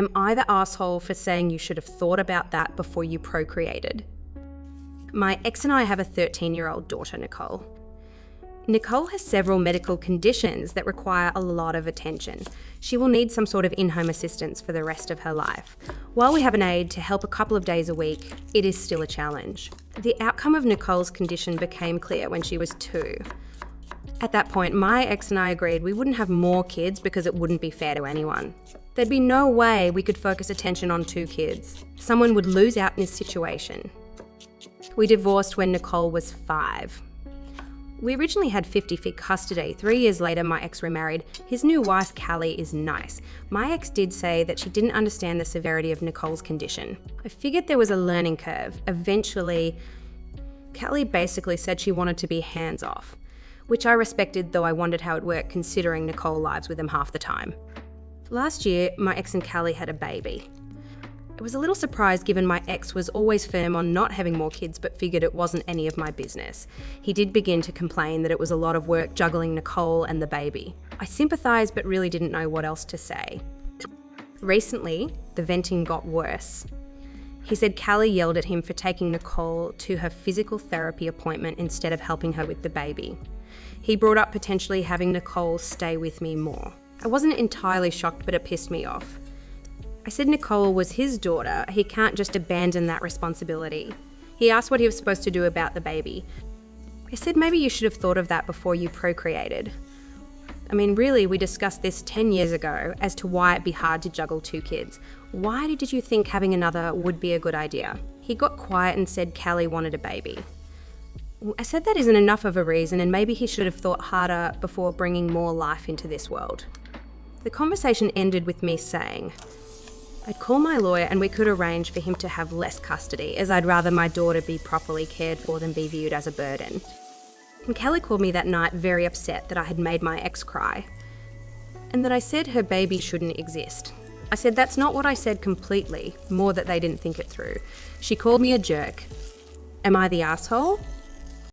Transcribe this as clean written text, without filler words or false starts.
Am I the asshole for saying you should have thought about that before you procreated? My ex and I have a 13-year-old daughter, Nicole. Nicole has several medical conditions that require a lot of attention. She will need some sort of in-home assistance for the rest of her life. While we have an aide to help a couple of days a week, it is still a challenge. The outcome of Nicole's condition became clear when she was 2. At that point, my ex and I agreed we wouldn't have more kids because it wouldn't be fair to anyone. There'd be no way we could focus attention on 2 kids. Someone would lose out in this situation. We divorced when Nicole was 5. We originally had 50-50 custody. 3 years later, my ex remarried. His new wife, Callie, is nice. My ex did say that she didn't understand the severity of Nicole's condition. I figured there was a learning curve. Eventually, Callie basically said she wanted to be hands-off, which I respected, though I wondered how it worked considering Nicole lives with him half the time. Last year, my ex and Callie had a baby. I was a little surprised given my ex was always firm on not having more kids but figured it wasn't any of my business. He did begin to complain that it was a lot of work juggling Nicole and the baby. I sympathised but really didn't know what else to say. Recently, the venting got worse. He said Callie yelled at him for taking Nicole to her physical therapy appointment instead of helping her with the baby. He brought up potentially having Nicole stay with me more. I wasn't entirely shocked, but it pissed me off. I said Nicole was his daughter. He can't just abandon that responsibility. He asked what he was supposed to do about the baby. I said maybe you should have thought of that before you procreated. I mean, really, we discussed this 10 years ago as to why it'd be hard to juggle 2 kids. Why did you think having another would be a good idea? He got quiet and said Callie wanted a baby. I said that isn't enough of a reason and maybe he should have thought harder before bringing more life into this world. The conversation ended with me saying, I'd call my lawyer and we could arrange for him to have less custody, as I'd rather my daughter be properly cared for than be viewed as a burden. And Callie called me that night very upset that I had made my ex cry, and that I said her baby shouldn't exist. I said that's not what I said completely, more that they didn't think it through. She called me a jerk. Am I the asshole?